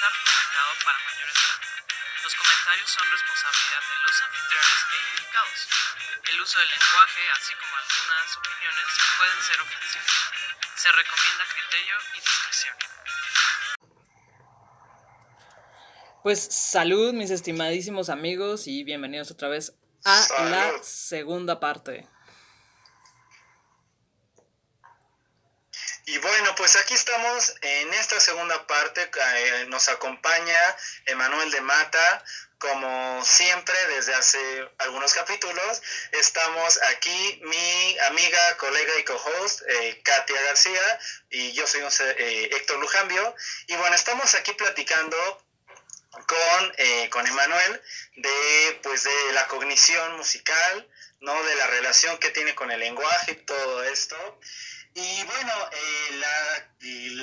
está recomendado para mayores de edad. Los comentarios son responsabilidad de los anfitriones e indicados. El uso del lenguaje, así como algunas opiniones, pueden ser ofensivos. Se recomienda criterio y discreción. Pues salud, mis estimadísimos amigos, y bienvenidos otra vez a la segunda parte. Y bueno, pues aquí estamos en esta segunda parte. Nos acompaña Emanuel de Mata. Como siempre, desde hace algunos capítulos, estamos aquí mi amiga, colega y co-host, Katia García, y yo soy Héctor Lujambio. Y bueno, estamos aquí platicando con Emanuel de la cognición musical, ¿no? De la relación que tiene con el lenguaje y todo esto. Y bueno,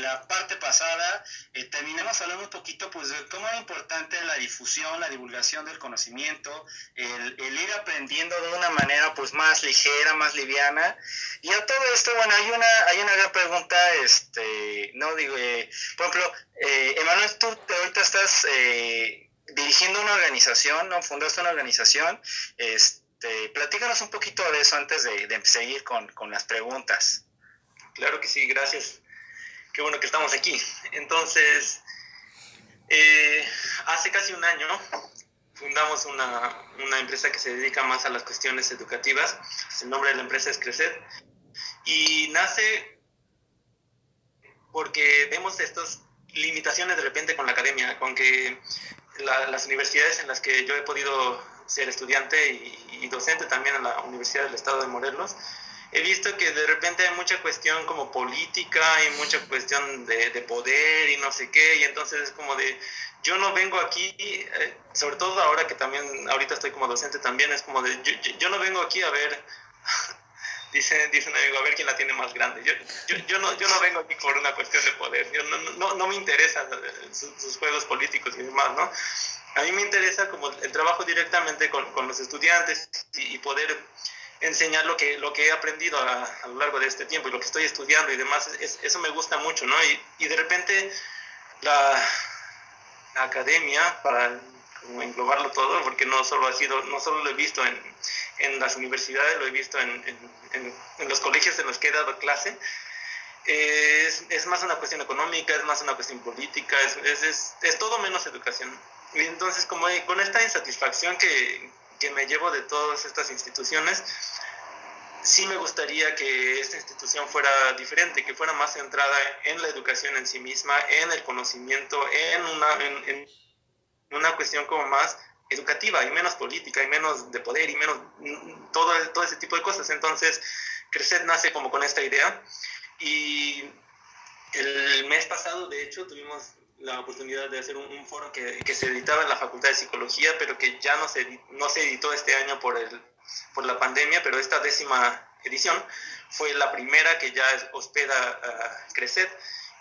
la parte pasada terminamos hablando un poquito pues de cómo es importante la difusión, la divulgación del conocimiento, el ir aprendiendo de una manera pues más ligera, más liviana. Y a todo esto, bueno, hay una gran pregunta, no digo, por ejemplo, Emanuel, tú ahorita estás dirigiendo una organización, ¿no? Fundaste una organización. Platícanos un poquito de eso antes de seguir con las preguntas. Claro que sí, gracias. Qué bueno que estamos aquí. Entonces, hace casi un año fundamos una empresa que se dedica más a las cuestiones educativas. El nombre de la empresa es Crecer. Y nace porque vemos estas limitaciones de repente con la academia, con que las universidades en las que yo he podido ser estudiante y docente también en la Universidad del Estado de Morelos, he visto que de repente hay mucha cuestión como política y mucha cuestión de poder y no sé qué, y entonces es como de, yo no vengo aquí, sobre todo ahora que también, ahorita estoy como docente también, es como de, yo no vengo aquí a ver, dice un amigo, a ver quién la tiene más grande. Yo no vengo aquí por una cuestión de poder, no me interesan sus juegos políticos y demás, ¿no? A mí me interesa como el trabajo directamente con los estudiantes y poder enseñar lo que he aprendido a lo largo de este tiempo y lo que estoy estudiando y demás. Eso me gusta mucho, ¿no? Y de repente la academia, para como englobarlo todo, porque no solo lo he visto en las universidades, lo he visto en los colegios en los que he dado clase, es más una cuestión económica, es más una cuestión política, es todo menos educación. Y entonces, como con esta insatisfacción que me llevo de todas estas instituciones, sí me gustaría que esta institución fuera diferente, que fuera más centrada en la educación en sí misma, en el conocimiento, en una cuestión como más educativa y menos política y menos de poder y menos todo ese tipo de cosas. Entonces, Crecer nace como con esta idea, y el mes pasado, de hecho, tuvimos la oportunidad de hacer un foro que se editaba en la Facultad de Psicología, pero que ya no se editó este año por la pandemia, pero esta 10ª edición fue la primera que ya hospeda a Crecer,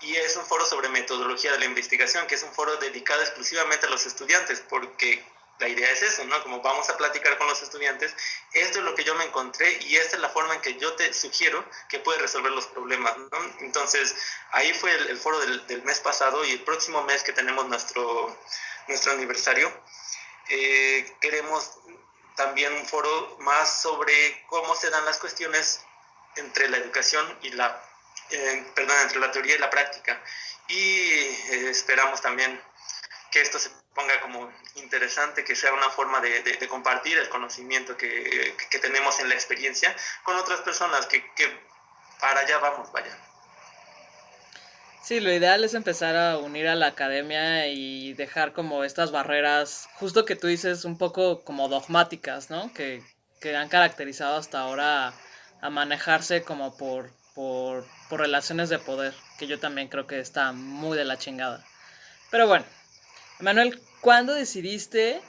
y es un foro sobre metodología de la investigación, que es un foro dedicado exclusivamente a los estudiantes, porque la idea es eso, ¿no? Como vamos a platicar con los estudiantes, esto es lo que yo me encontré y esta es la forma en que yo te sugiero que puedes resolver los problemas, ¿no? Entonces, ahí fue el foro del mes pasado, y el próximo mes que tenemos nuestro aniversario, queremos también un foro más sobre cómo se dan las cuestiones entre la educación y entre la teoría y la práctica. Y esperamos también que esto se ponga como interesante, que sea una forma de compartir el conocimiento que tenemos en la experiencia con otras personas, que para allá vamos, vaya. Sí, lo ideal es empezar a unir a la academia y dejar como estas barreras, justo que tú dices, un poco como dogmáticas, ¿no? Que han caracterizado hasta ahora a manejarse como por relaciones de poder, que yo también creo que está muy de la chingada. Pero bueno, Manuel, ¿cuándo decidiste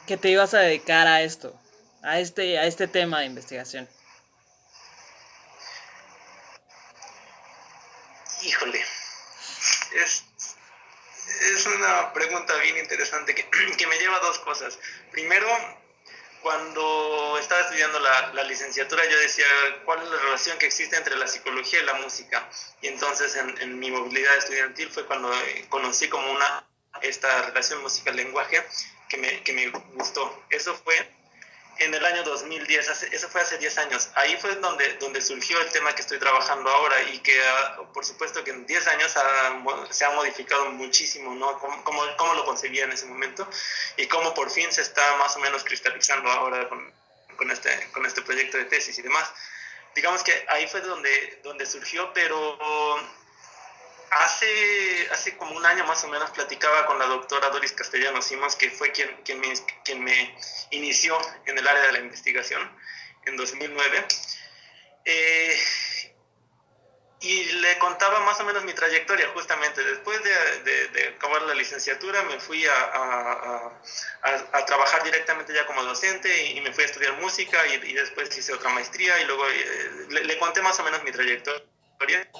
que te ibas a dedicar a esto? A este tema de investigación. Híjole, es una pregunta bien interesante que me lleva a dos cosas. Primero, cuando estaba estudiando la licenciatura, yo decía, ¿cuál es la relación que existe entre la psicología y la música? Y entonces en mi movilidad estudiantil fue cuando conocí como esta relación música-lenguaje que me gustó. Eso fue en el año 2010, eso fue hace 10 años. Ahí fue donde surgió el tema que estoy trabajando ahora y que por supuesto que en 10 años se ha modificado muchísimo, ¿no? Cómo lo concebía en ese momento y cómo por fin se está más o menos cristalizando ahora con este proyecto de tesis y demás. Digamos que ahí fue donde surgió, pero hace como un año más o menos platicaba con la doctora Doris Castellanos Simos, que fue quien me inició en el área de la investigación en 2009. Y le contaba más o menos mi trayectoria, justamente. Después de acabar la licenciatura me fui a trabajar directamente ya como docente y me fui a estudiar música y después hice otra maestría y luego le conté más o menos mi trayectoria.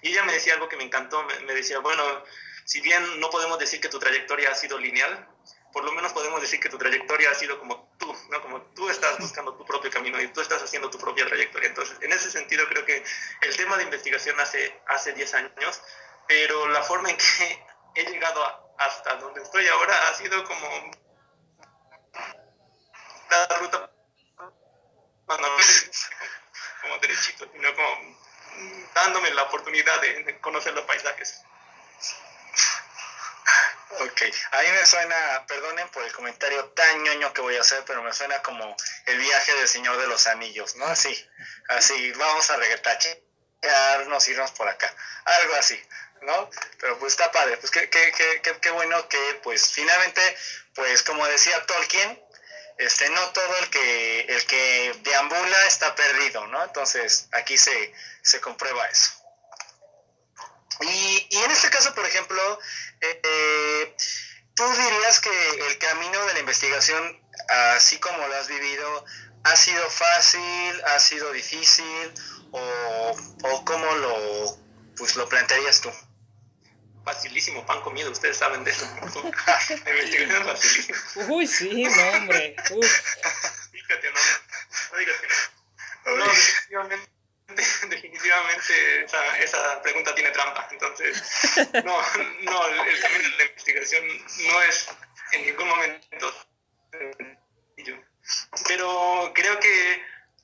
Y ella me decía algo que me encantó, me decía, bueno, si bien no podemos decir que tu trayectoria ha sido lineal, por lo menos podemos decir que tu trayectoria ha sido como tú, ¿no? Como tú estás buscando tu propio camino y tú estás haciendo tu propia trayectoria. Entonces, en ese sentido, creo que el tema de investigación hace 10 años, pero la forma en que he llegado hasta donde estoy ahora ha sido como la ruta, como derechito, sino como dándome la oportunidad de conocer los paisajes. Ok, a mí me suena, perdonen por el comentario tan ñoño que voy a hacer, pero me suena como el viaje del Señor de los Anillos, ¿no? Así, vamos a regatachearnos, irnos por acá, algo así, ¿no? Pero pues está padre, pues qué bueno que pues finalmente, pues como decía Tolkien, no todo el que deambula está perdido, ¿no? Entonces aquí se comprueba eso. Y en este caso, por ejemplo, ¿tú dirías que el camino de la investigación, así como lo has vivido, ha sido fácil, ha sido difícil, o cómo lo plantearías tú? Facilísimo, pan comido, ustedes saben de eso. La investigación es facilísima. Uy, sí, no, hombre. Uf. Fíjate, no digas que no. No, definitivamente esa pregunta tiene trampa. Entonces, no, el camino de la investigación no es en ningún momento sencillo. Pero creo que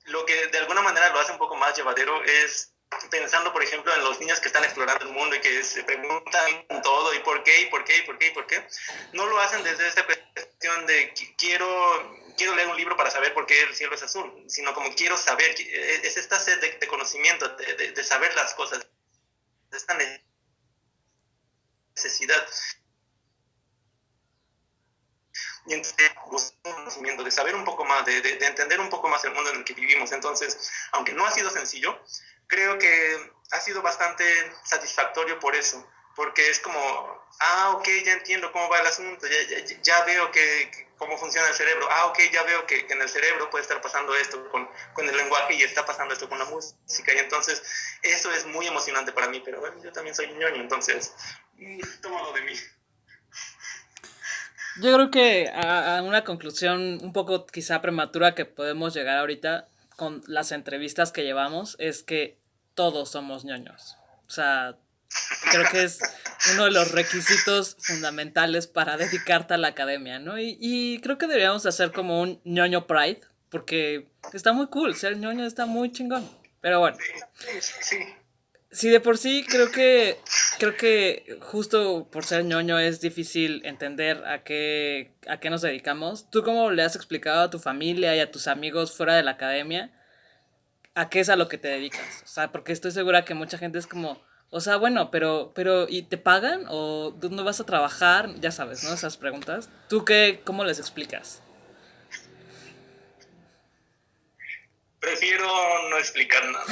lo que de alguna manera lo hace un poco más llevadero es pensando, por ejemplo, en los niños que están explorando el mundo y que se preguntan todo y por qué, y por qué, y por qué, y por qué. No lo hacen desde esta cuestión de quiero leer un libro para saber por qué el cielo es azul, sino como quiero saber, es esta sed de conocimiento, de saber las cosas, esta necesidad. Y entonces buscar conocimiento, de saber un poco más, de entender un poco más el mundo en el que vivimos. Entonces, aunque no ha sido sencillo, creo que ha sido bastante satisfactorio por eso, porque es como, ok, ya entiendo cómo va el asunto, ya veo cómo funciona el cerebro, ok, ya veo que en el cerebro puede estar pasando esto con el lenguaje y está pasando esto con la música, y entonces eso es muy emocionante para mí, pero bueno, yo también soy ñoño, entonces, tómalo de mí. Yo creo que a una conclusión un poco quizá prematura que podemos llegar ahorita con las entrevistas que llevamos es que todos somos ñoños. O sea, creo que es uno de los requisitos fundamentales para dedicarte a la academia, ¿no? Y creo que deberíamos hacer como un ñoño pride, porque está muy cool, ser ñoño está muy chingón. Pero bueno. Sí. Sí, de por sí creo que justo por ser ñoño es difícil entender a qué nos dedicamos. ¿Tú cómo le has explicado a tu familia y a tus amigos fuera de la academia a qué es a lo que te dedicas? O sea, porque estoy segura que mucha gente es como, o sea, bueno, pero ¿y te pagan? ¿O dónde vas a trabajar? Ya sabes, ¿no? Esas preguntas. ¿Tú cómo les explicas? Prefiero no explicar nada.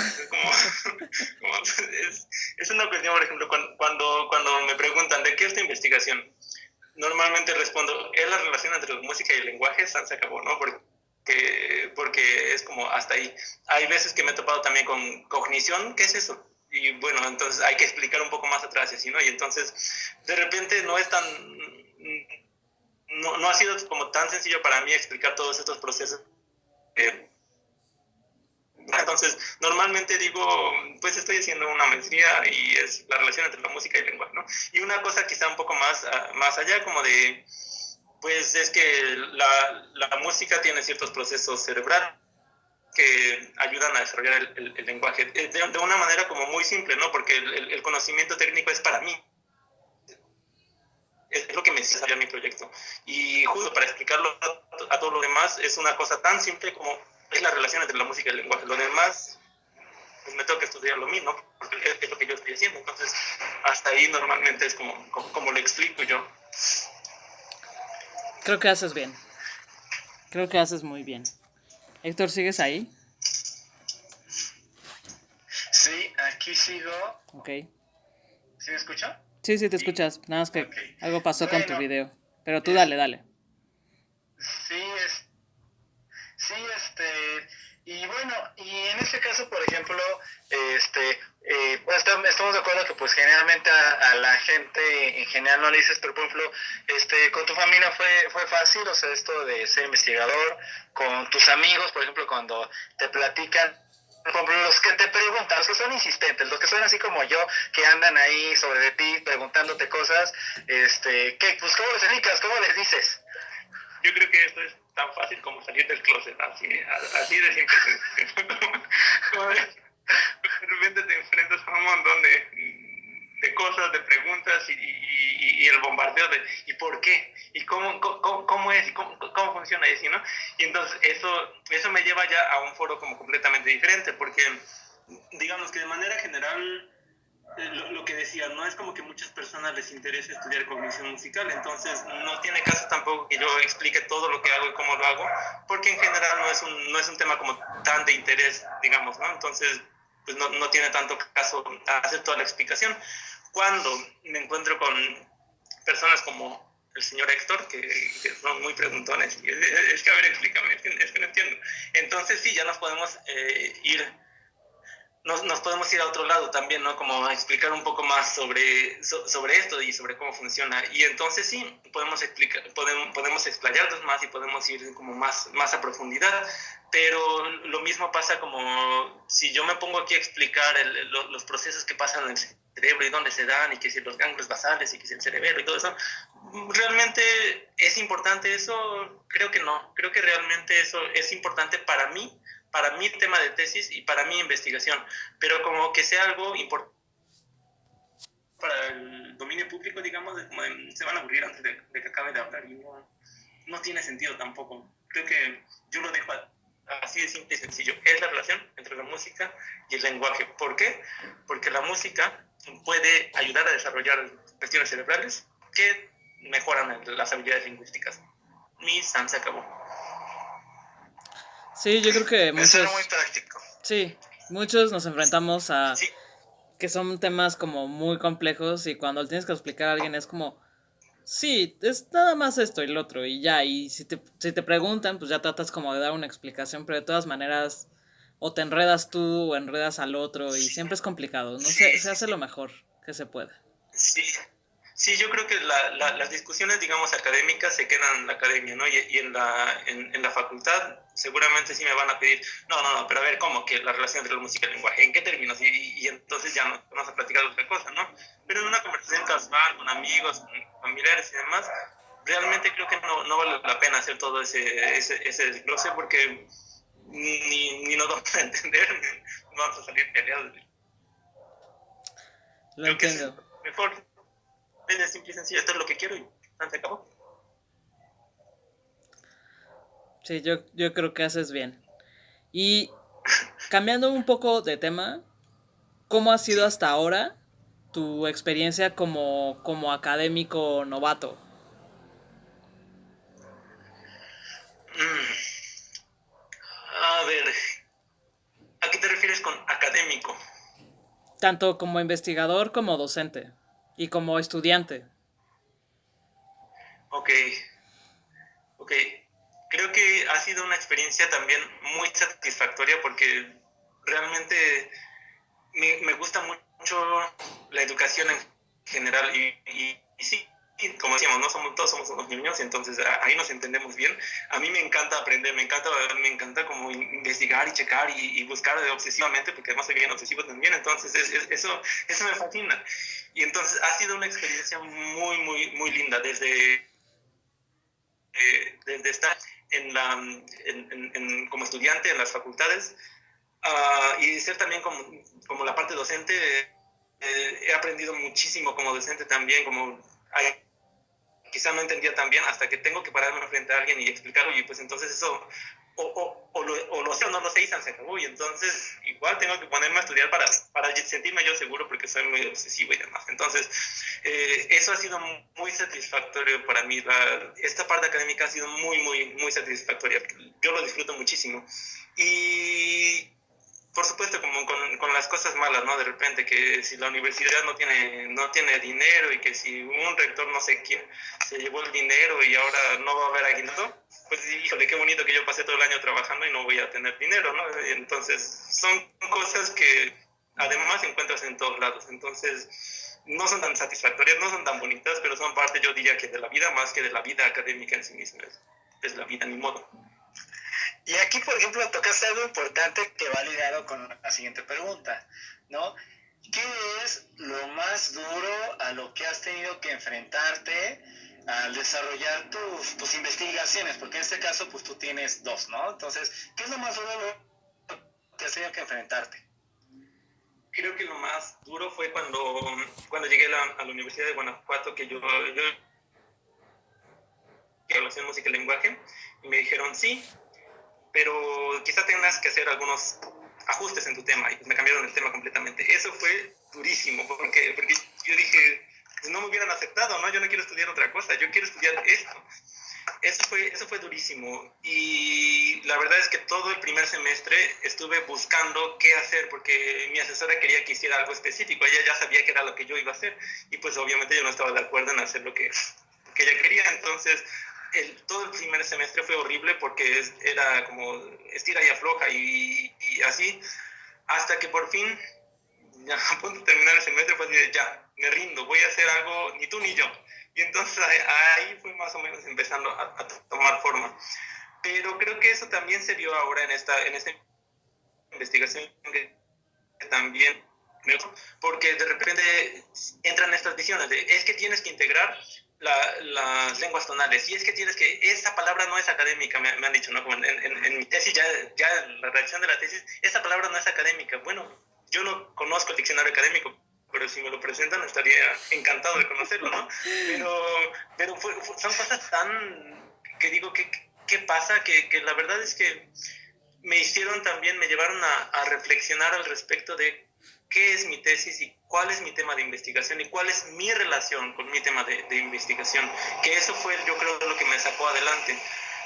Es una cuestión, por ejemplo, cuando me preguntan ¿de qué es tu investigación? Normalmente respondo, es la relación entre la música y el lenguaje, se acabó, ¿no? Porque es como hasta ahí. Hay veces que me he topado también con cognición, ¿qué es eso? Y bueno, entonces hay que explicar un poco más atrás, ¿sí, no? Y entonces, de repente no no ha sido como tan sencillo para mí explicar todos estos procesos. Entonces, normalmente digo, pues estoy haciendo una maestría y es la relación entre la música y el lenguaje, ¿no? Y una cosa quizá un poco más allá, como de, pues es que la música tiene ciertos procesos cerebrales que ayudan a desarrollar el lenguaje de una manera como muy simple, ¿no? Porque el conocimiento técnico es para mí, es lo que me desarrolla mi proyecto. Y justo para explicarlo a todo lo demás, es una cosa tan simple como es la relación entre la música y el lenguaje. Lo demás, pues me tengo que estudiar lo mismo, porque es lo que yo estoy haciendo. Entonces, hasta ahí normalmente es como lo explico yo. Creo que haces bien. Creo que haces muy bien. Héctor, ¿sigues ahí? Sí, aquí sigo. Ok. ¿Sí me escucha? Sí, sí, te escuchas. Nada más que Okay. algo pasó con tu Bueno, video. Pero tú dale. Sí, sí, y bueno, y en este caso, por ejemplo, pues estamos de acuerdo que pues generalmente a la gente en general no le dices, pero por ejemplo, con tu familia fue fácil, o sea, esto de ser investigador, con tus amigos, por ejemplo, cuando te platican, por ejemplo, los que te preguntan, los que son insistentes, los que son así como yo, que andan ahí sobre de ti, preguntándote cosas, pues, ¿cómo les dedicas? ¿Cómo les dices? Yo creo que esto es tan fácil como salir del closet, así de simple. Como de repente te enfrentas a un montón de cosas, de preguntas y el bombardeo de ¿y por qué? ¿Y cómo es? ¿Y cómo funciona? Y así, ¿no? Y entonces eso me lleva ya a un foro como completamente diferente, porque digamos que de manera general lo que decía, no es como que muchas personas les interese estudiar cognición musical, entonces no tiene caso tampoco que yo explique todo lo que hago y cómo lo hago, porque en general no es un tema como tan de interés, digamos, ¿no? Entonces, pues no tiene tanto caso hacer toda la explicación. Cuando me encuentro con personas como el señor Héctor, que son muy preguntones, y es que, a ver, explícame, es que no entiendo. Entonces sí, ya nos podemos nos podemos ir a otro lado también, ¿no? Como a explicar un poco más sobre esto y sobre cómo funciona. Y entonces sí, podemos explayarnos más y podemos ir como más a profundidad. Pero lo mismo pasa como si yo me pongo aquí a explicar los procesos que pasan en el cerebro y dónde se dan, y que si los ganglios basales y que si el cerebro y todo eso. ¿Realmente es importante eso? Creo que no. Creo que realmente eso es importante para mi tema de tesis y para mi investigación, pero como que sea algo importante para el dominio público, digamos, se van a aburrir antes de que acabe de hablar, y no tiene sentido tampoco. Creo que yo lo dejo así de simple y sencillo. Es la relación entre la música y el lenguaje. ¿Por qué? Porque la música puede ayudar a desarrollar cuestiones cerebrales que mejoran las habilidades lingüísticas. Mi Sam se acabó. Sí, yo creo que muchos... Eso era muy práctico. Sí, muchos nos enfrentamos a... Sí. Que son temas como muy complejos, y cuando le tienes que explicar a alguien es como... Sí, es nada más esto y lo otro y ya, y si te preguntan, pues ya tratas como de dar una explicación, pero de todas maneras o te enredas tú o enredas al otro, y siempre es complicado, no sé, se hace lo mejor que se puede. Sí, yo creo que las discusiones, digamos, académicas se quedan en la academia, ¿no? Y en la facultad seguramente sí me van a pedir, no, pero a ver, ¿cómo que la relación entre la música y el lenguaje? ¿En qué términos? Y entonces ya no vamos a platicar de otra cosa, ¿no? Pero en una conversación casual, con amigos, con familiares y demás, realmente creo que no vale la pena hacer todo ese desglose, porque ni nos vamos a entender, ni vamos a salir peleados. Lo entiendo. Mejor es simple y sencillo, esto es lo que quiero y se acabó. Sí, yo creo que haces bien. Y cambiando un poco de tema, ¿cómo ha sido hasta ahora tu experiencia como académico novato? A ver, ¿a qué te refieres con académico? Tanto como investigador como docente y como estudiante. Ok. Creo que ha sido una experiencia también muy satisfactoria, porque realmente me gusta mucho la educación en general y sí, como decíamos, ¿no? Todos somos unos niños, entonces ahí nos entendemos bien. A mí me encanta aprender, me encanta como investigar y checar y buscar obsesivamente, porque además soy bien obsesivo también, entonces eso me fascina. Y entonces ha sido una experiencia muy, muy, muy linda desde estar como estudiante en las facultades y ser también como la parte docente. He aprendido muchísimo como docente también, quizá no entendía tan bien hasta que tengo que pararme frente a alguien y explicarlo, y pues entonces eso o lo sé o no lo sé y se acabó, y entonces igual tengo que ponerme a estudiar para sentirme yo seguro, porque soy muy obsesivo y demás. Entonces eso ha sido muy satisfactorio para mí. Esta parte académica ha sido muy, muy, muy satisfactoria. Yo lo disfruto muchísimo. Y por supuesto, como con las cosas malas, ¿no? De repente, que si la universidad no tiene dinero, y que si un rector no sé quién se llevó el dinero y ahora no va a haber aguinaldo, pues híjole, qué bonito que yo pasé todo el año trabajando y no voy a tener dinero, ¿no? Entonces, son cosas que además encuentras en todos lados. Entonces, no son tan satisfactorias, no son tan bonitas, pero son parte, yo diría, que de la vida, más que de la vida académica en sí misma. Es la vida, ni modo. Y aquí, por ejemplo, tocaste algo importante que va ligado con la siguiente pregunta, ¿no? ¿Qué es lo más duro a lo que has tenido que enfrentarte al desarrollar tus investigaciones? Porque en este caso, pues tú tienes dos, ¿no? Entonces, ¿qué es lo más duro a lo que has tenido que enfrentarte? Creo que lo más duro fue cuando llegué a la Universidad de Guanajuato, que yo evaluación música y lenguaje, y me dijeron sí, pero quizá tengas que hacer algunos ajustes en tu tema, y pues me cambiaron el tema completamente. Eso fue durísimo, porque yo dije, pues no me hubieran aceptado, ¿no? Yo no quiero estudiar otra cosa, yo quiero estudiar esto. Eso fue durísimo, y la verdad es que todo el primer semestre estuve buscando qué hacer, porque mi asesora quería que hiciera algo específico. Ella ya sabía que era lo que yo iba a hacer, y pues obviamente yo no estaba de acuerdo en hacer lo que ella quería. Entonces todo el primer semestre fue horrible, porque era como estira y afloja y así, hasta que por fin, ya a punto de terminar el semestre, pues dije, ya, me rindo, voy a hacer algo, ni tú ni yo. Y entonces ahí fue más o menos empezando a tomar forma. Pero creo que eso también se vio ahora en esta investigación, que también porque de repente entran estas visiones de, es que tienes que integrar las lenguas tonales, y es que tienes que, esa palabra no es académica, me han dicho, ¿no? Como en mi tesis, ya la redacción de la tesis, esa palabra no es académica. Bueno, yo no conozco el diccionario académico, pero si me lo presentan estaría encantado de conocerlo, ¿no? Pero son cosas tan, que digo, ¿qué pasa? Que la verdad es que me llevaron a reflexionar al respecto de qué es mi tesis y cuál es mi tema de investigación y cuál es mi relación con mi tema de investigación. Que eso fue, yo creo, lo que me sacó adelante.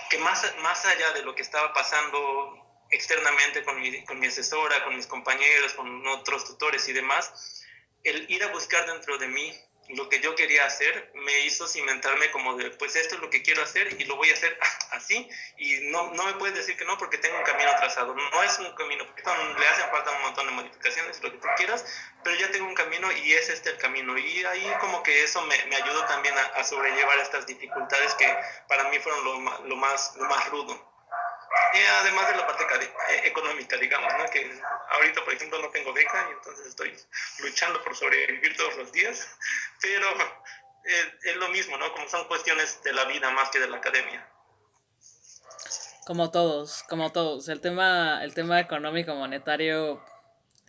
Que más allá de lo que estaba pasando externamente con mi asesora, con mis compañeros, con otros tutores y demás, el ir a buscar dentro de mí lo que yo quería hacer me hizo cimentarme como de, pues esto es lo que quiero hacer y lo voy a hacer así, y no me puedes decir que no, porque tengo un camino trazado. No es un camino, porque le hacen falta un montón de modificaciones, lo que tú quieras, pero ya tengo un camino y es este el camino. Y ahí como que eso me ayudó también a sobrellevar estas dificultades que para mí fueron lo más rudo. Además de la parte económica, digamos, ¿no? Que ahorita, por ejemplo, no tengo beca, y entonces estoy luchando por sobrevivir todos los días, pero es lo mismo, ¿no? Como son cuestiones de la vida más que de la academia. Como todos, como todos. El tema económico monetario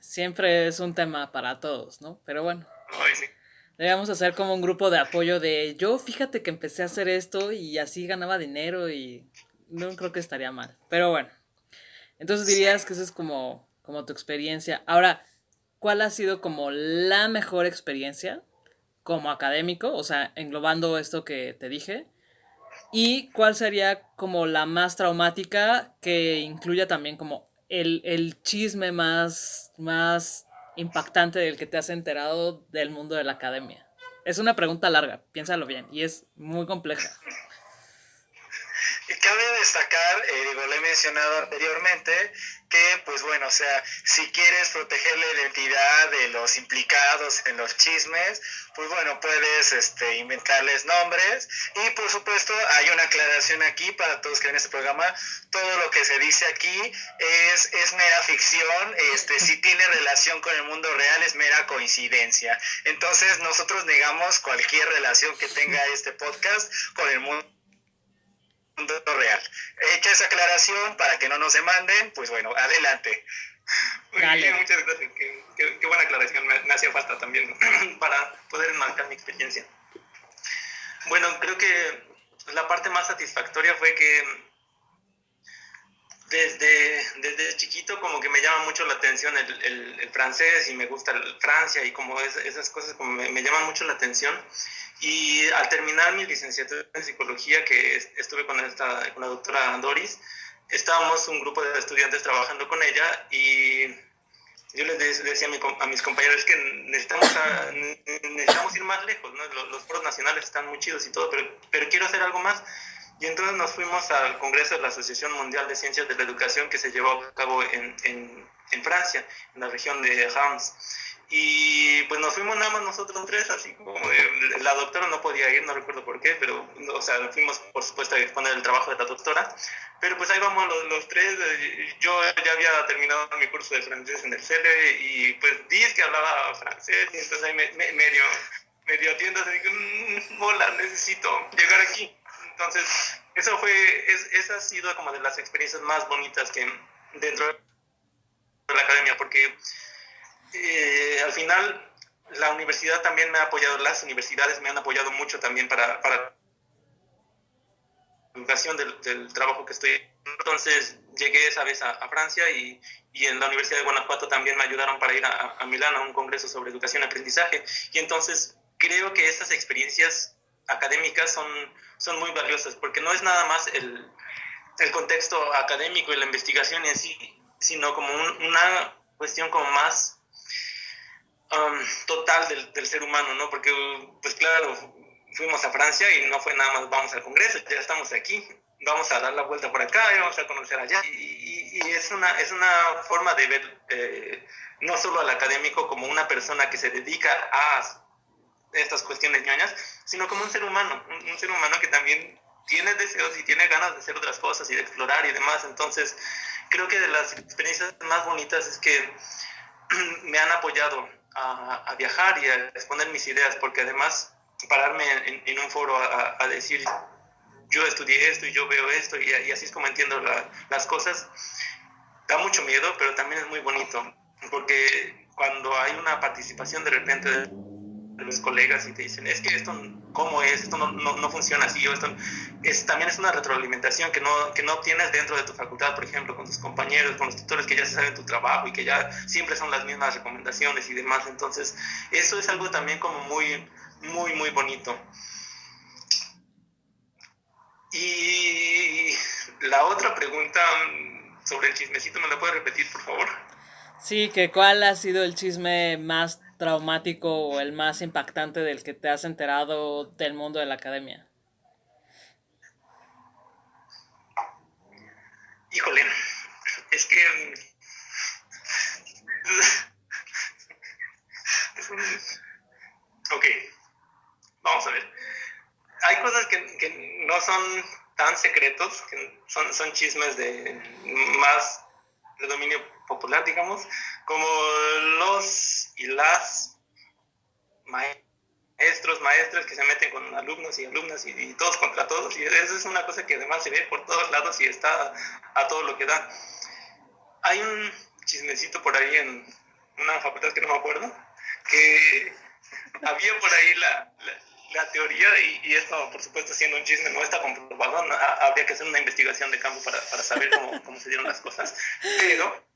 siempre es un tema para todos, ¿no? Pero bueno. Ay, sí. Debíamos hacer como un grupo de apoyo de yo, fíjate que empecé a hacer esto y así ganaba dinero, y no creo que estaría mal. Pero bueno, entonces dirías que esa es como tu experiencia. Ahora, ¿cuál ha sido como la mejor experiencia como académico? O sea, englobando esto que te dije. ¿Y cuál sería como la más traumática, que incluya también como el chisme más impactante del que te has enterado del mundo de la academia? Es una pregunta larga, piénsalo bien, y es muy compleja. Y cabe destacar, digo, lo he mencionado anteriormente, que pues bueno, o sea, si quieres proteger la identidad de los implicados en los chismes, pues bueno, puedes inventarles nombres y por supuesto hay una aclaración aquí para todos que ven este programa, todo lo que se dice aquí es mera ficción, si tiene relación con el mundo real es mera coincidencia. Entonces nosotros negamos cualquier relación que tenga este podcast con el mundo real. Hecha esa aclaración para que no nos demanden, pues bueno, adelante. Muy bien, muchas gracias. Qué buena aclaración, me hacía falta también para poder enmarcar mi experiencia. Bueno, creo que la parte más satisfactoria fue que desde chiquito como que me llama mucho la atención el francés y me gusta Francia y como esas cosas como me llaman mucho la atención. Y al terminar mi licenciatura en psicología, que estuve con la doctora Doris, estábamos un grupo de estudiantes trabajando con ella y yo les decía a mis compañeros que necesitamos ir más lejos, ¿no? Los foros nacionales están muy chidos y todo, pero quiero hacer algo más. Y entonces nos fuimos al Congreso de la Asociación Mundial de Ciencias de la Educación que se llevó a cabo en Francia, en la región de Reims. Y pues nos fuimos nada más nosotros tres, así como la doctora no podía ir, no recuerdo por qué, pero, o sea, fuimos por supuesto a exponer el trabajo de la doctora, pero pues ahí vamos los tres. Yo ya había terminado mi curso de francés en el CELE y pues dije que hablaba francés y entonces ahí medio atiendo, así que, hola, necesito llegar aquí. Entonces, esa ha sido como de las experiencias más bonitas que dentro de la academia, porque al final la universidad también me ha apoyado, las universidades me han apoyado mucho también para la educación del trabajo que estoy. Entonces llegué esa vez a Francia y en la Universidad de Guanajuato también me ayudaron para ir a Milán a un congreso sobre educación y aprendizaje. Y entonces creo que estas experiencias académicas son muy valiosas, porque no es nada más el contexto académico y la investigación en sí, sino como una cuestión como más total del ser humano, ¿no? Porque, pues claro, fuimos a Francia y no fue nada más vamos al Congreso, ya estamos aquí, vamos a dar la vuelta por acá y vamos a conocer allá. Y es una forma de ver no solo al académico como una persona que se dedica a estas cuestiones ñoñas, sino como un ser humano que también tiene deseos y tiene ganas de hacer otras cosas y de explorar y demás. Entonces, creo que de las experiencias más bonitas es que me han apoyado a viajar y a exponer mis ideas, porque además pararme en un foro a decir yo estudié esto y yo veo esto y así es como entiendo las cosas, da mucho miedo, pero también es muy bonito, porque cuando hay una participación de repente de los colegas y te dicen, es que esto, ¿cómo es? Esto no funciona así, o esto también es una retroalimentación que no obtienes dentro de tu facultad, por ejemplo, con tus compañeros, con los tutores que ya saben tu trabajo y que ya siempre son las mismas recomendaciones y demás. Entonces, eso es algo también como muy, muy, muy bonito. Y la otra pregunta sobre el chismecito, ¿me la puedes repetir, por favor? Sí, que cuál ha sido el chisme más traumático o el más impactante del que te has enterado del mundo de la academia. Híjole, es que ok, vamos a ver. Hay cosas que no son tan secretos, que son chismes más de dominio popular, digamos, como los y las maestras que se meten con alumnos y alumnas y todos contra todos, y eso es una cosa que además se ve por todos lados y está a todo lo que da. Hay un chismecito por ahí en una facultad que no me acuerdo, que había por ahí la teoría, y esto por supuesto siendo un chisme no está comprobado, no, habría que hacer una investigación de campo para saber cómo se dieron las cosas, pero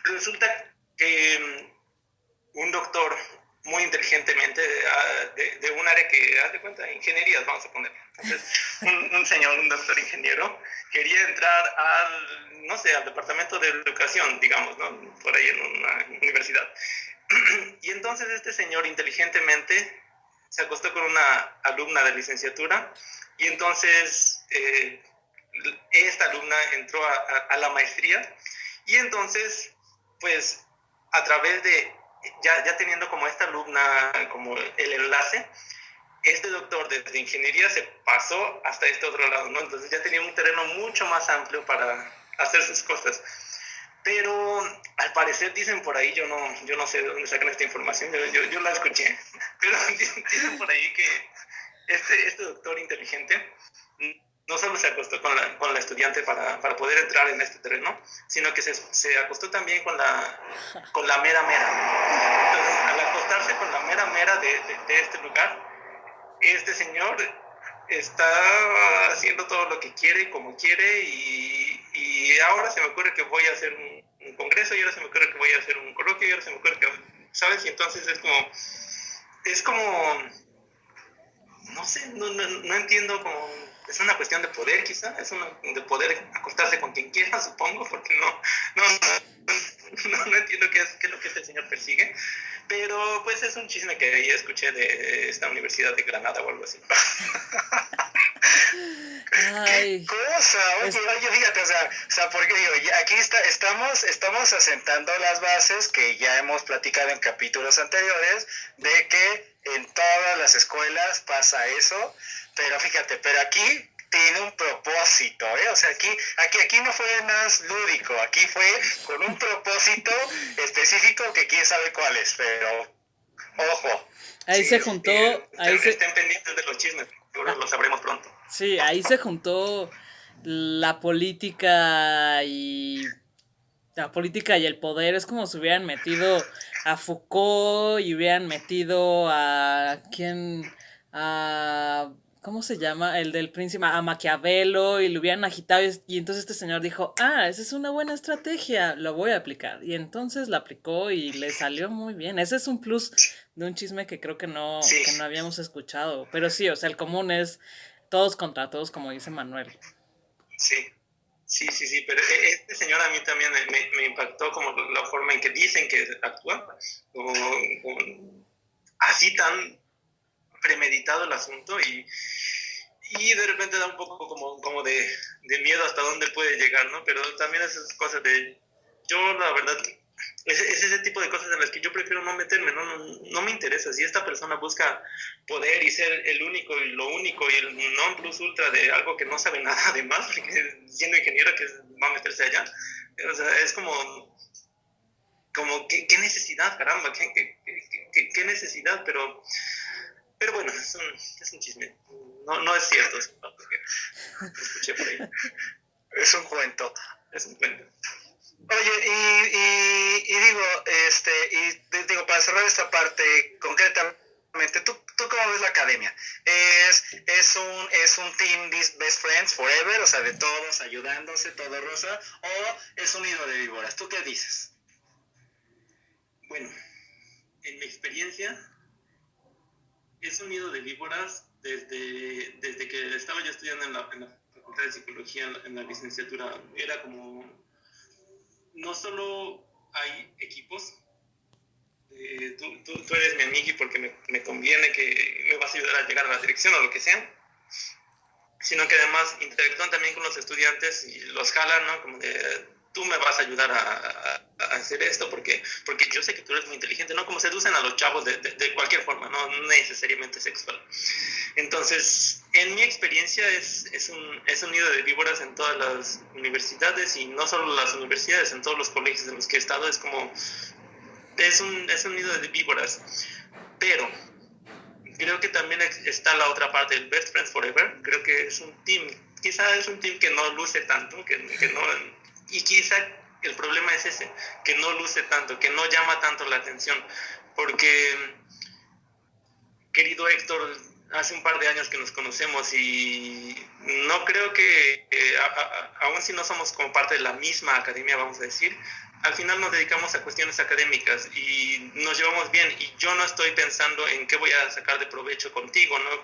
resulta que un doctor muy inteligentemente de un área que, haz de cuenta, ingenierías, vamos a poner. Entonces, un doctor ingeniero, quería entrar no sé, al departamento de educación, digamos, ¿no? Por ahí en una universidad. Y entonces este señor inteligentemente se acostó con una alumna de licenciatura y entonces esta alumna entró a la maestría y entonces, pues, a través de, ya teniendo como esta alumna, como el enlace, este doctor desde ingeniería se pasó hasta este otro lado, ¿no? Entonces ya tenía un terreno mucho más amplio para hacer sus cosas. Pero al parecer dicen por ahí, yo no sé de dónde sacan esta información, yo la escuché, pero dicen por ahí que este doctor inteligente no solo se acostó con la estudiante para poder entrar en este terreno, sino que se acostó también con la mera mera. Entonces, al acostarse con la mera mera de este lugar, este señor está haciendo todo lo que quiere, como quiere, y ahora se me ocurre que voy a hacer un congreso, y ahora se me ocurre que voy a hacer un coloquio, y ahora se me ocurre que, ¿sabes? Y entonces es como, no sé, no entiendo, como, es una cuestión de poder quizá, de poder acostarse con quien quiera, supongo, porque no entiendo qué es lo que este señor persigue, pero pues es un chisme que ahí escuché de esta Universidad de Granada o algo así. Ay, ¿qué cosa? Oye, fíjate, o sea, porque digo, aquí estamos asentando las bases que ya hemos platicado en capítulos anteriores, de que en todas las escuelas pasa eso, pero fíjate, pero aquí tiene un propósito, ¿eh? O sea, aquí no fue más lúdico, aquí fue con un propósito específico que quién sabe cuál es, pero ojo. Ahí sí, se juntó... Estén pendientes de los chismes, seguro lo sabremos pronto. Sí, ahí se juntó la política y el poder. Es como si hubieran metido a Foucault y hubieran metido a ¿cómo se llama? El del príncipe, a Maquiavelo, y lo hubieran agitado, y entonces este señor dijo, esa es una buena estrategia, lo voy a aplicar. Y entonces la aplicó y le salió muy bien. Ese es un plus de un chisme que creo que no habíamos escuchado. Pero sí, o sea, el común es todos contra todos, como dice Manuel. Sí, pero este señor a mí también me impactó como la forma en que dicen que actúa, como así tan premeditado el asunto, y de repente da un poco como de miedo hasta dónde puede llegar, ¿no? Pero también esas cosas yo la verdad, es ese tipo de cosas en las que yo prefiero no meterme, no me interesa. Si esta persona busca poder y ser el único y lo único y el non plus ultra de algo que no sabe nada de más, porque siendo ingeniero que va a meterse allá, o sea, es como qué necesidad, caramba, qué necesidad, pero bueno, es un chisme, no es cierto, es lo escuché por ahí. Es un cuento. Oye, y digo, para cerrar esta parte concretamente, ¿tú cómo ves la academia? ¿Es un team best friends forever, o sea, de todos ayudándose, todo rosa, o es un nido de víboras? ¿Tú qué dices? Bueno, en mi experiencia, es un nido de víboras desde que estaba yo estudiando en la Facultad de Psicología, en la licenciatura. Era como, no solo hay equipos, tú eres mi amigo porque me conviene, que me vas a ayudar a llegar a la dirección o lo que sea, sino que además interactúan también con los estudiantes y los jalan, ¿no? Como de, tú me vas a ayudar a hacer esto porque yo sé que tú eres muy inteligente, ¿no? Como seducen a los chavos de cualquier forma, no necesariamente sexual. Entonces, en mi experiencia es un nido de víboras en todas las universidades, y no solo las universidades, en todos los colegios en los que he estado, es un nido de víboras. Pero creo que también está la otra parte, el Best Friends Forever. Creo que es un team, quizá es un team que no luce tanto, que no, y quizá el problema es ese, que no luce tanto, que no llama tanto la atención, porque, querido Héctor, hace un par de años que nos conocemos y no creo que, aun si no somos como parte de la misma academia, vamos a decir, al final nos dedicamos a cuestiones académicas y nos llevamos bien, y yo no estoy pensando en qué voy a sacar de provecho contigo, ¿no?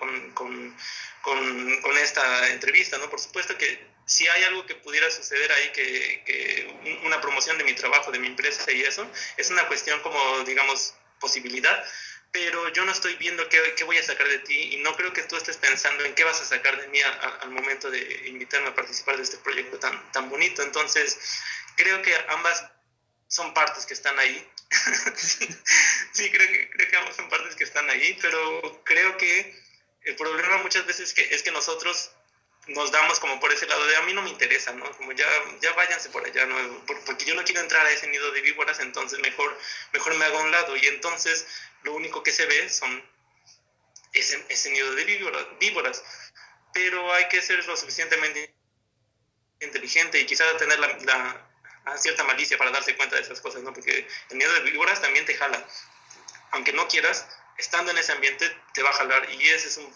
con esta entrevista, ¿no? Por supuesto que si hay algo que pudiera suceder ahí, que una promoción de mi trabajo, de mi empresa y eso, es una cuestión como, digamos, posibilidad, pero yo no estoy viendo qué voy a sacar de ti y no creo que tú estés pensando en qué vas a sacar de mí al momento de invitarme a participar de este proyecto tan bonito. Entonces, creo que ambas son partes que están ahí. Sí, creo que ambas son partes que están ahí, pero creo que el problema muchas veces es que nosotros nos damos como por ese lado de a mí no me interesa, ¿no? Como ya váyanse por allá, ¿no? Porque yo no quiero entrar a ese nido de víboras, entonces mejor me hago a un lado. Y entonces lo único que se ve son ese nido de víboras. Pero hay que ser lo suficientemente inteligente y quizá tener cierta malicia para darse cuenta de esas cosas, ¿no? Porque el nido de víboras también te jala. Aunque no quieras, estando en ese ambiente te va a jalar y ese es un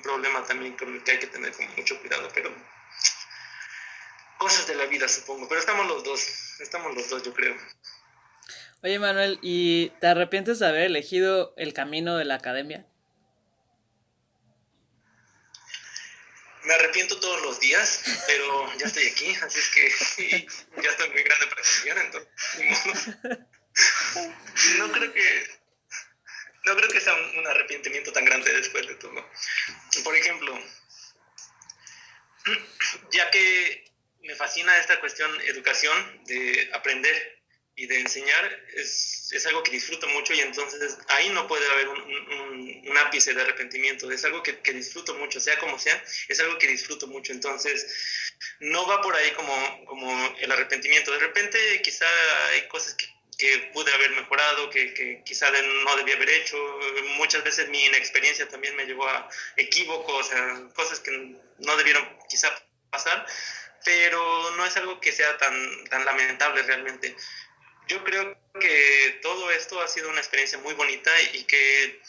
problema también con el que hay que tener como mucho cuidado, pero cosas de la vida supongo, pero estamos los dos yo creo. Oye, Manuel, ¿y te arrepientes de haber elegido el camino de la academia? Me arrepiento todos los días, pero ya estoy aquí, así es que ya estoy muy grande para estudiar, entonces no creo que sea un arrepentimiento tan grande después de todo. Por ejemplo, ya que me fascina esta cuestión educación, de aprender y de enseñar, es algo que disfruto mucho y entonces ahí no puede haber un ápice de arrepentimiento, es algo que disfruto mucho, sea como sea, es algo que disfruto mucho, entonces no va por ahí como el arrepentimiento. De repente quizá hay cosas que pude haber mejorado, que quizá no debía haber hecho. Muchas veces mi inexperiencia también me llevó a equívocos, a cosas que no debieron quizá pasar, pero no es algo que sea tan lamentable realmente. Yo creo que todo esto ha sido una experiencia muy bonita y que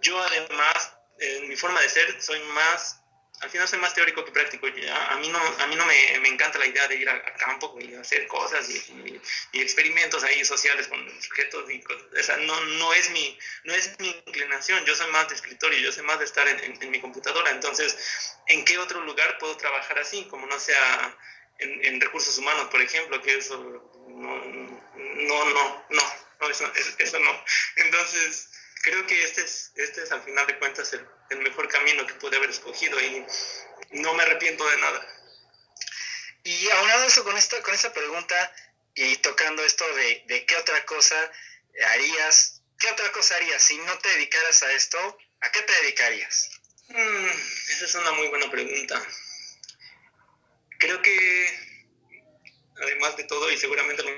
yo además, en mi forma de ser, al final soy más teórico que práctico. A mí no me encanta la idea de ir a campo y hacer cosas y experimentos ahí sociales con sujetos y cosas. O sea, no es mi inclinación. Yo soy más de escritorio, yo soy más de estar en mi computadora. Entonces, ¿en qué otro lugar puedo trabajar así? Como no sea en recursos humanos, por ejemplo, que eso eso no. Entonces, creo que este es al final de cuentas el mejor camino que pude haber escogido y no me arrepiento de nada. Y aunado eso con esta pregunta y tocando esto de qué otra cosa harías, ¿qué otra cosa harías si no te dedicaras a esto? ¿A qué te dedicarías? Esa es una muy buena pregunta. Creo que, además de todo, y seguramente lo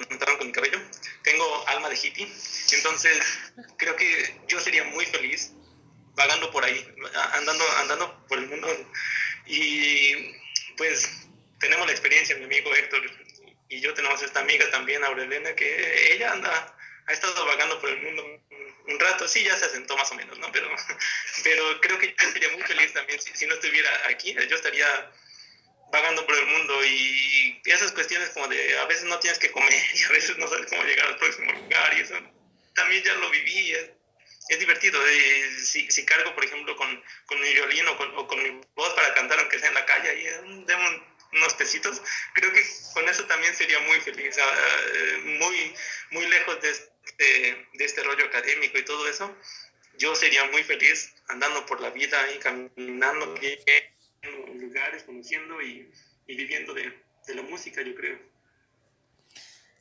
notaron con mi cabello, tengo alma de hippie, entonces creo que yo sería muy feliz vagando por ahí, andando por el mundo. Y pues tenemos la experiencia, mi amigo Héctor y yo tenemos esta amiga también, Aurelena, que ella ha estado vagando por el mundo un rato, sí, ya se asentó más o menos, ¿no? Pero creo que yo sería muy feliz también si no estuviera aquí, yo estaría vagando por el mundo y esas cuestiones como de a veces no tienes que comer y a veces no sabes cómo llegar al próximo lugar y eso también ya lo viví. Es divertido. Si cargo, por ejemplo, con mi violín o con mi voz para cantar, aunque sea en la calle, ahí demos unos pesitos, creo que con eso también sería muy feliz. Muy, muy lejos de este rollo académico y todo eso, yo sería muy feliz andando por la vida y caminando en lugares, conociendo y viviendo de la música, yo creo.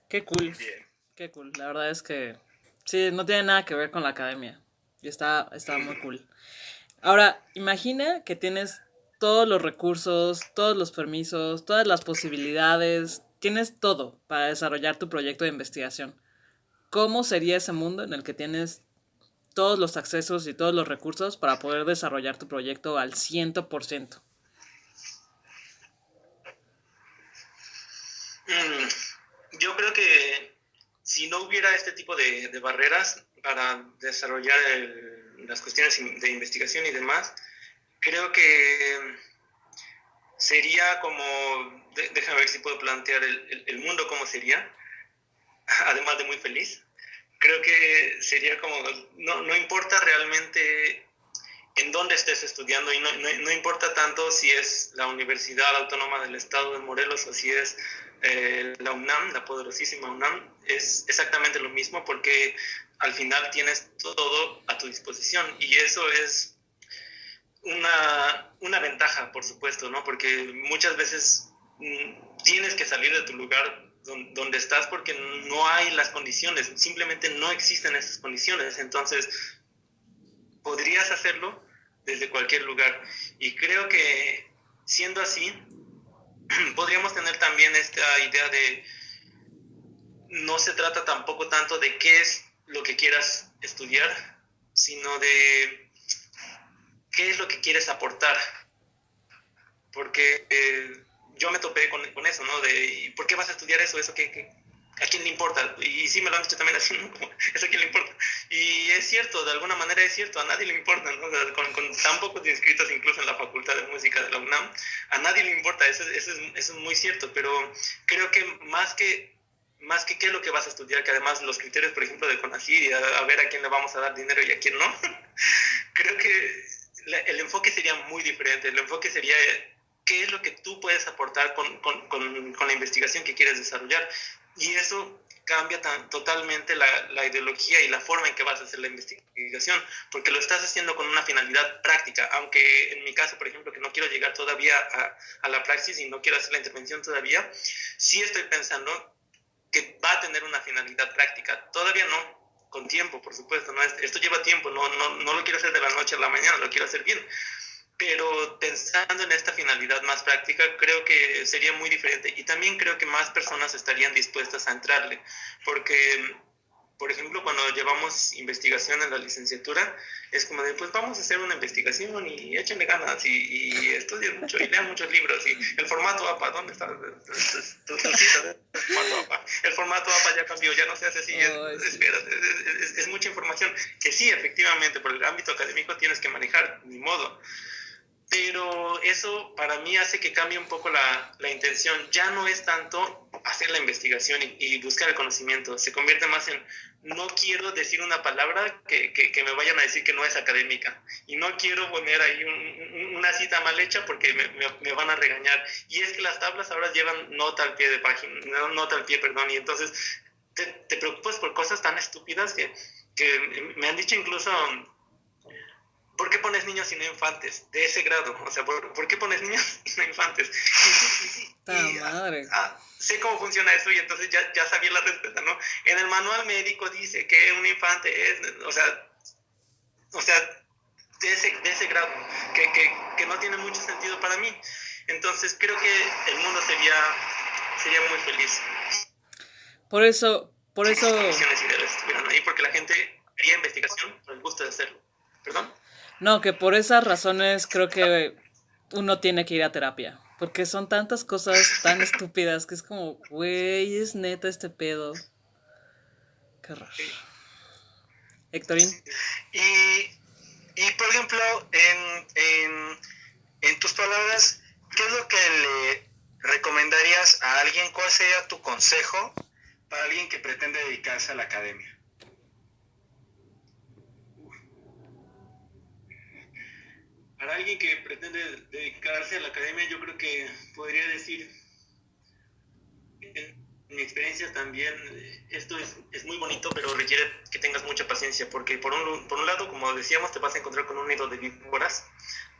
Qué cool. Bien. Qué cool. La verdad es que sí, no tiene nada que ver con la academia. Y está muy cool. Ahora, imagina que tienes todos los recursos, todos los permisos, todas las posibilidades, tienes todo para desarrollar tu proyecto de investigación. ¿Cómo sería ese mundo en el que tienes todos los accesos y todos los recursos para poder desarrollar tu proyecto al 100%? Yo creo que si no hubiera este tipo de barreras para desarrollar las cuestiones de investigación y demás, creo que sería como, déjame ver si puedo plantear el mundo cómo sería, además de muy feliz. Creo que sería como, no importa realmente en dónde estés estudiando, y no importa tanto si es la Universidad Autónoma del Estado de Morelos o si es la UNAM, la poderosísima UNAM, es exactamente lo mismo, porque al final tienes todo a tu disposición, y eso es una ventaja, por supuesto, ¿no? Porque muchas veces tienes que salir de tu lugar donde estás porque no hay las condiciones, simplemente no existen esas condiciones. Entonces, podrías hacerlo desde cualquier lugar. Y creo que siendo así, podríamos tener también esta idea de no se trata tampoco tanto de qué es lo que quieras estudiar, sino de qué es lo que quieres aportar. Porque yo me topé con eso, ¿no? De ¿por qué vas a estudiar eso? ¿Eso a quién le importa? Y sí me lo han dicho también así, ¿no? ¿Eso a quién le importa? Y es cierto, de alguna manera es cierto, a nadie le importa, ¿no? O sea, con tan pocos inscritos incluso en la Facultad de Música de la UNAM, a nadie le importa, eso es muy cierto, pero creo que más que qué es lo que vas a estudiar, que además los criterios, por ejemplo, de CONACYT, a ver a quién le vamos a dar dinero y a quién no, creo que el enfoque sería muy diferente. El enfoque sería qué es lo que tú puedes aportar con la investigación que quieres desarrollar. Y eso cambia totalmente la ideología y la forma en que vas a hacer la investigación, porque lo estás haciendo con una finalidad práctica, aunque en mi caso, por ejemplo, que no quiero llegar todavía a la praxis y no quiero hacer la intervención todavía, sí estoy pensando que va a tener una finalidad práctica. Todavía no, con tiempo, por supuesto, ¿no? Esto lleva tiempo, no lo quiero hacer de la noche a la mañana, lo quiero hacer bien. Pero pensando en esta finalidad más práctica, creo que sería muy diferente, y también creo que más personas estarían dispuestas a entrarle, porque, por ejemplo, cuando llevamos investigación en la licenciatura, es como de, pues vamos a hacer una investigación y échenle ganas y estudien mucho y lean muchos libros, y el formato APA, ¿dónde está tu cita del formato APA? El formato APA ya cambió, ya no se hace así, es mucha información que sí, efectivamente, por el ámbito académico tienes que manejar, ni modo. Pero eso para mí hace que cambie un poco la intención. Ya no es tanto hacer la investigación y buscar el conocimiento. Se convierte más en, no quiero decir una palabra que me vayan a decir que no es académica. Y no quiero poner ahí una cita mal hecha porque me van a regañar. Y es que las tablas ahora llevan nota al pie de página, nota al pie, perdón. Y entonces te preocupas por cosas tan estúpidas que me han dicho incluso... ¿Por qué pones niños y no infantes? De ese grado. O sea, ¿por qué pones niños y no infantes? Madre. Sé cómo funciona eso, y entonces ya sabía la respuesta, ¿no? En el manual médico dice que un infante es... O sea de ese grado, que no tiene mucho sentido para mí. Entonces creo que el mundo sería muy feliz. Por eso... Misiones ideales estuvieran ahí, porque la gente haría investigación por el gusto de hacerlo. ¿Perdón? No, que por esas razones creo que uno tiene que ir a terapia. Porque son tantas cosas tan estúpidas que es como, güey, es neta este pedo. Qué raro. Sí. Héctorín. Y por ejemplo, en tus palabras, ¿qué es lo que le recomendarías a alguien? ¿Cuál sería tu consejo para alguien que pretende dedicarse a la academia? Para alguien que pretende dedicarse a la academia, yo creo que podría decir, en mi experiencia también, esto es muy bonito, pero requiere que tengas mucha paciencia, porque por un lado, como decíamos, te vas a encontrar con un nido de víboras,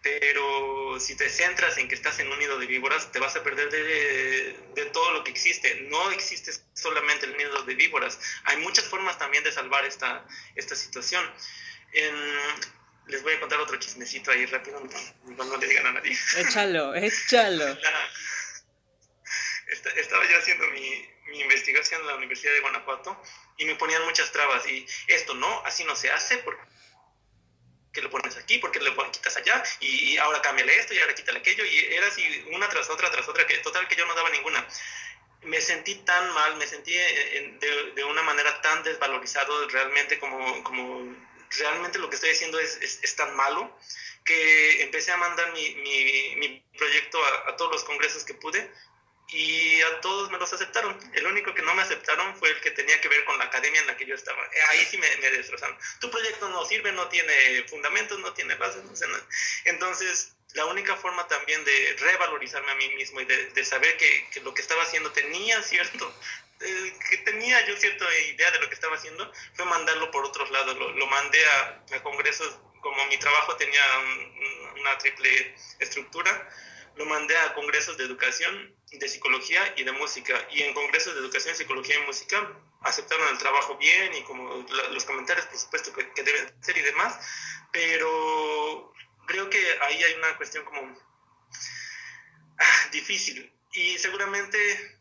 pero si te centras en que estás en un nido de víboras, te vas a perder de todo lo que existe. No existe solamente el nido de víboras, hay muchas formas también de salvar esta situación. Les voy a contar otro chismecito ahí rápido, no le digan a nadie. Échalo. Estaba yo haciendo mi investigación en la Universidad de Guanajuato y me ponían muchas trabas, y esto no, así no se hace, porque lo pones aquí, porque lo quitas allá, y ahora cámbiale esto y ahora quítale aquello, y era así una tras otra, que total que yo no daba ninguna. Me sentí tan mal, me sentí de una manera tan desvalorizado realmente, como realmente lo que estoy haciendo es tan malo, que empecé a mandar mi proyecto a todos los congresos que pude, y a todos me los aceptaron. El único que no me aceptaron fue el que tenía que ver con la academia en la que yo estaba. Ahí sí me destrozaron. Tu proyecto no sirve, no tiene fundamentos, no tiene bases, no sé nada. Entonces, la única forma también de revalorizarme a mí mismo y de saber que lo que estaba haciendo tenía cierto... que tenía yo cierta idea de lo que estaba haciendo, fue mandarlo por otros lados. Lo mandé a congresos, como mi trabajo tenía una triple estructura, lo mandé a congresos de educación, de psicología y de música. Y en congresos de educación, psicología y música aceptaron el trabajo bien y como los comentarios, por supuesto, que deben ser y demás. Pero creo que ahí hay una cuestión como difícil. Y seguramente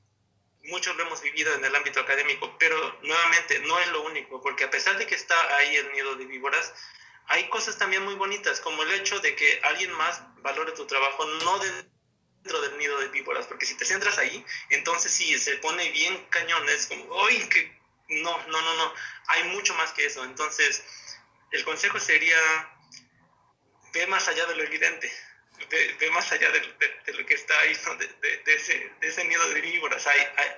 muchos lo hemos vivido en el ámbito académico, pero nuevamente no es lo único, porque a pesar de que está ahí el nido de víboras, hay cosas también muy bonitas, como el hecho de que alguien más valore tu trabajo, no dentro del nido de víboras, porque si te centras ahí, entonces sí, se pone bien cañón, es como, ¡ay! Que no, hay mucho más que eso. Entonces, el consejo sería, ve más allá de lo evidente. Ve más allá de lo que está ahí, ¿no? de ese nido de víboras,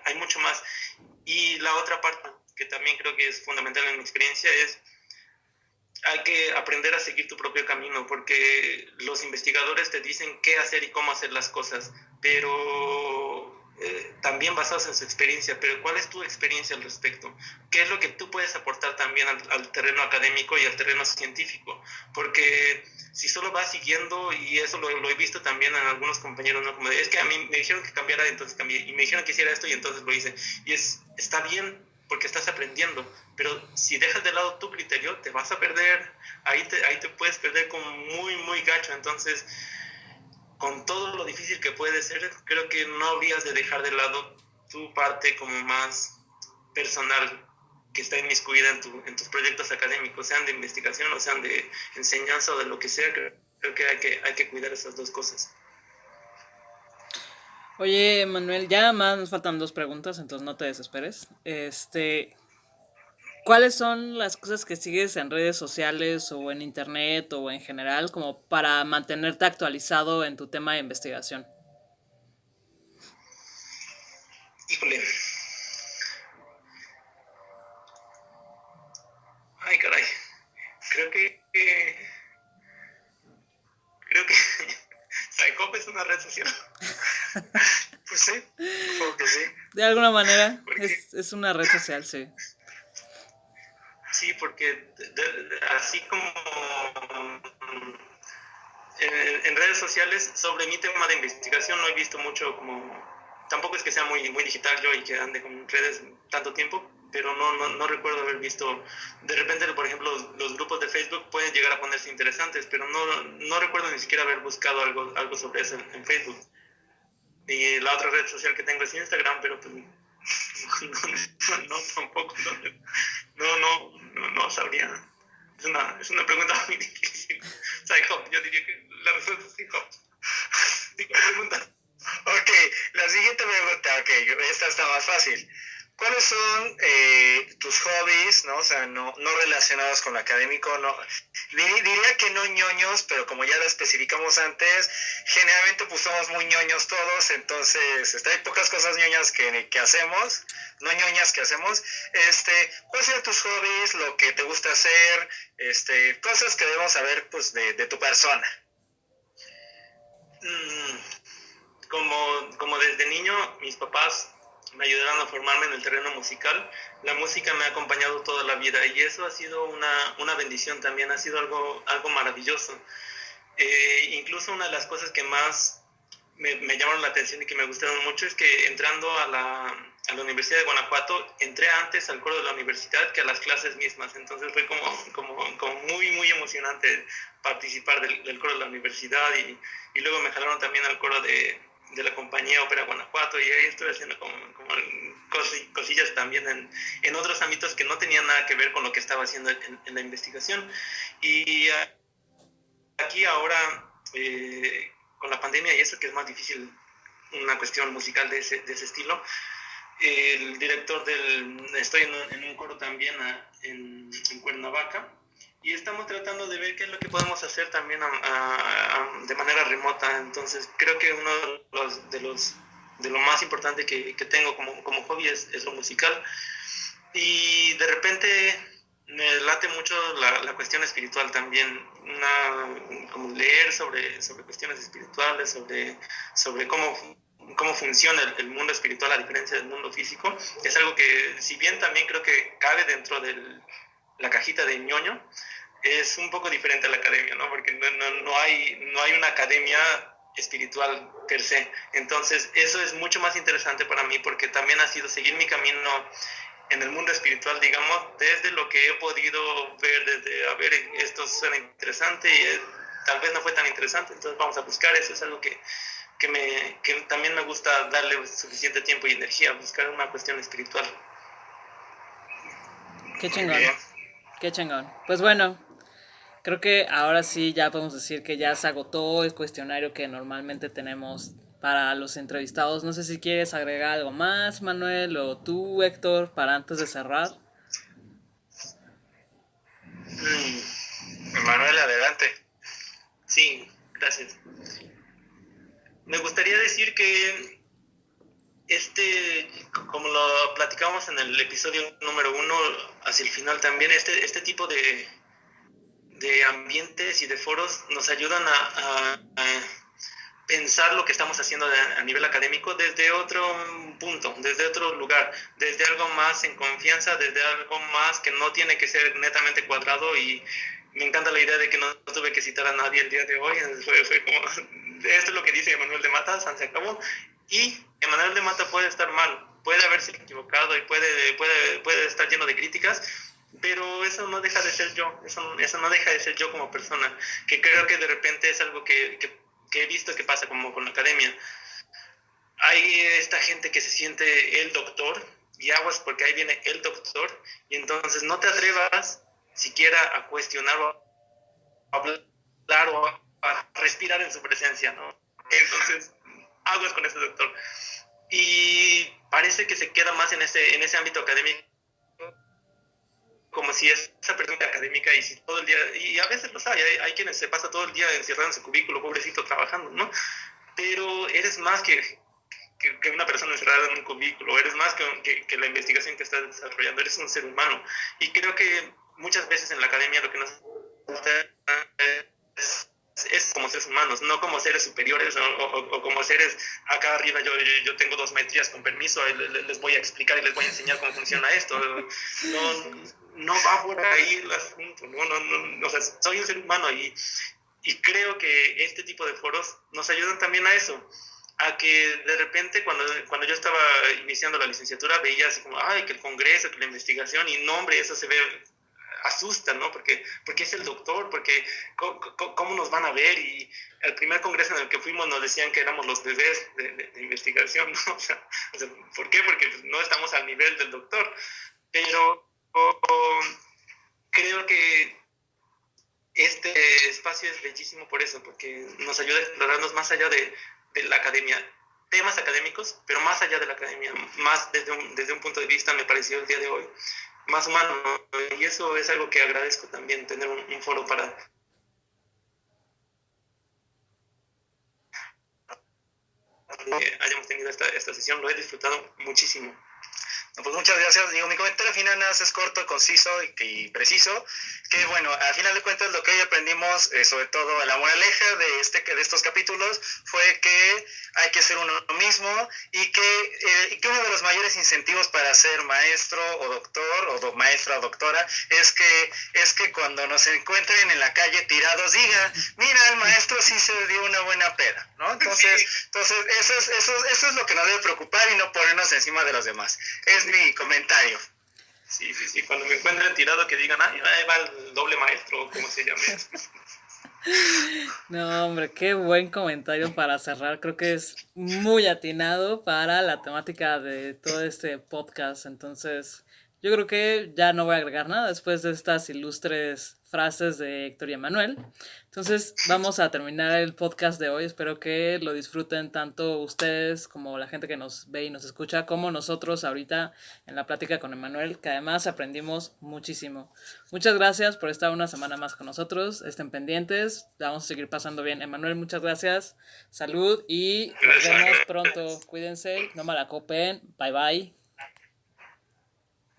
hay mucho más. Y la otra parte, que también creo que es fundamental en mi experiencia, es hay que aprender a seguir tu propio camino, porque los investigadores te dicen qué hacer y cómo hacer las cosas, pero también basados en su experiencia. Pero ¿cuál es tu experiencia al respecto? ¿Qué es lo que tú puedes aportar también al terreno académico y al terreno científico? Porque si solo vas siguiendo, y eso lo he visto también en algunos compañeros, ¿no? Como de, es que a mí me dijeron que cambiara, entonces cambié, y me dijeron que hiciera esto y entonces lo hice. Y está bien, porque estás aprendiendo, pero si dejas de lado tu criterio, te vas a perder, ahí te puedes perder como muy, muy gacho. Entonces, con todo lo difícil que puede ser, creo que no habrías de dejar de lado tu parte como más personal, que está inmiscuida en tus proyectos académicos, sean de investigación o sean de enseñanza o de lo que sea. Creo que hay que cuidar esas dos cosas. Oye, Manuel, ya más nos faltan 2 preguntas, entonces no te desesperes. ¿Cuáles son las cosas que sigues en redes sociales o en internet o en general como para mantenerte actualizado en tu tema de investigación? Híjole. Ay, caray. Creo que... creo que Psychop es una red social. Pues sí, supongo que sí. De alguna manera, Porque, es una red social, sí. sí, porque así como en redes sociales sobre mi tema de investigación no he visto mucho como... Tampoco es que sea muy, muy digital yo y que ande con redes tanto tiempo, pero no recuerdo haber visto... De repente, por ejemplo, los grupos de Facebook pueden llegar a ponerse interesantes, pero no recuerdo ni siquiera haber buscado algo sobre eso en Facebook. Y la otra red social que tengo es Instagram, pero pues no tampoco, no sabría. Es una pregunta muy difícil. Psychop, yo diría que la respuesta es Psychop. Pregunta. Ok, la siguiente pregunta, ok, esta está más fácil. ¿Cuáles son tus hobbies, no? O sea, no relacionados con lo académico, no. Diría que no ñoños, pero como ya lo especificamos antes, generalmente pues somos muy ñoños todos, entonces hay pocas cosas ñoñas que hacemos, no ñoñas que hacemos. ¿Cuáles son tus hobbies, lo que te gusta hacer, cosas que debemos saber pues de tu persona? Como desde niño mis papás me ayudaron a formarme en el terreno musical. La música me ha acompañado toda la vida y eso ha sido una bendición también, ha sido algo maravilloso. Incluso una de las cosas que más me llamaron la atención y que me gustaron mucho es que entrando a la Universidad de Guanajuato, entré antes al coro de la universidad que a las clases mismas. Entonces fue como muy, muy emocionante participar del coro de la universidad y luego me jalaron también al coro de la compañía Ópera Guanajuato y ahí estuve haciendo como cosillas también en otros ámbitos que no tenían nada que ver con lo que estaba haciendo en la investigación. Y aquí ahora, con la pandemia y eso que es más difícil, una cuestión musical de ese estilo, el director estoy en un coro también en Cuernavaca y estamos tratando de ver qué es lo que podemos hacer también de manera remota. Entonces creo que uno de los de lo más importante que tengo como hobby es lo musical. Y de repente me late mucho la cuestión espiritual también, como leer sobre cuestiones espirituales, sobre cómo funciona el mundo espiritual a diferencia del mundo físico. Es algo que, si bien también creo que cabe dentro de la cajita de ñoño, es un poco diferente a la academia, ¿no? Porque no hay una academia espiritual per se. Entonces, eso es mucho más interesante para mí porque también ha sido seguir mi camino en el mundo espiritual, digamos, desde lo que he podido ver, desde, a ver, esto suena interesante y tal vez no fue tan interesante, entonces vamos a buscar. Eso es algo que también me gusta darle suficiente tiempo y energía, buscar una cuestión espiritual. Qué chingón, qué chingón. Pues bueno, creo que ahora sí ya podemos decir que ya se agotó el cuestionario que normalmente tenemos para los entrevistados. No sé si quieres agregar algo más, Manuel, o tú, Héctor, para antes de cerrar. Manuel, adelante. Sí, gracias. Me gustaría decir que como lo platicamos en el episodio número 1, hacia el final también, este tipo de ambientes y de foros nos ayudan a pensar lo que estamos haciendo a nivel académico desde otro punto, desde otro lugar, desde algo más en confianza, desde algo más que no tiene que ser netamente cuadrado. Y me encanta la idea de que no tuve que citar a nadie el día de hoy. Fue como, esto es lo que dice Emanuel de Mata, se acabó. Y Emanuel de Mata puede estar mal, puede haberse equivocado y puede estar lleno de críticas, pero eso no deja de ser yo, eso no deja de ser yo como persona, que creo que de repente es algo que he visto que pasa como con la academia. Hay esta gente que se siente el doctor, y aguas porque ahí viene el doctor, y entonces no te atrevas siquiera a cuestionar o a hablar o a respirar en su presencia, ¿no? Entonces, aguas con ese doctor. Y parece que se queda más en ese ámbito académico, como si esa persona académica, y si todo el día, y a veces los hay quienes se pasa todo el día encerrado en su cubículo, pobrecito, trabajando, ¿no? Pero eres más que una persona encerrada en un cubículo, eres más que la investigación que estás desarrollando, eres un ser humano. Y creo que muchas veces en la academia lo que nos es como seres humanos, no como seres superiores o como seres acá arriba. Yo tengo 2 maestrías, con permiso, les voy a explicar y les voy a enseñar cómo funciona esto. No va por ahí el asunto, no, o sea, soy un ser humano y creo que este tipo de foros nos ayudan también a eso, a que de repente cuando yo estaba iniciando la licenciatura veía así como, ay, que el congreso, que la investigación, y no, hombre, eso se ve, asusta, ¿no? Porque es el doctor, porque ¿cómo nos van a ver? Y el primer congreso en el que fuimos nos decían que éramos los bebés de investigación, ¿no? O sea, ¿por qué? Porque no estamos al nivel del doctor. Pero creo que este espacio es bellísimo por eso, porque nos ayuda a explorarnos más allá de la academia, temas académicos, pero más allá de la academia, más desde un punto de vista, me pareció el día de hoy, más humano, ¿no? Y eso es algo que agradezco también, tener un foro para que hayamos tenido esta sesión. Lo he disfrutado muchísimo. Pues muchas gracias. Digo, mi comentario final nada más es corto, conciso y preciso. Que bueno, al final de cuentas lo que hoy aprendimos, sobre todo la moraleja de estos capítulos, fue que hay que ser uno mismo y que uno de los mayores incentivos para ser maestro o doctor o maestra o doctora es que cuando nos encuentren en la calle tirados digan, mira, el maestro sí se dio una buena peda, ¿no? Entonces eso es lo que nos debe preocupar y no ponernos encima de los demás. Es mi comentario. Sí, cuando me encuentren tirado que digan, ahí va el doble maestro, ¿cómo se llama? No, hombre, qué buen comentario para cerrar. Creo que es muy atinado para la temática de todo este podcast. Entonces, yo creo que ya no voy a agregar nada después de estas ilustres frases de Héctor y Emanuel. Entonces vamos a terminar el podcast de hoy. Espero que lo disfruten tanto ustedes como la gente que nos ve y nos escucha, como nosotros ahorita en la plática con Emanuel, que además aprendimos muchísimo. Muchas gracias por estar una semana más con nosotros. Estén pendientes, la vamos a seguir pasando bien. Emanuel, muchas gracias. Salud y nos vemos pronto. Cuídense, no malacopen. Bye bye.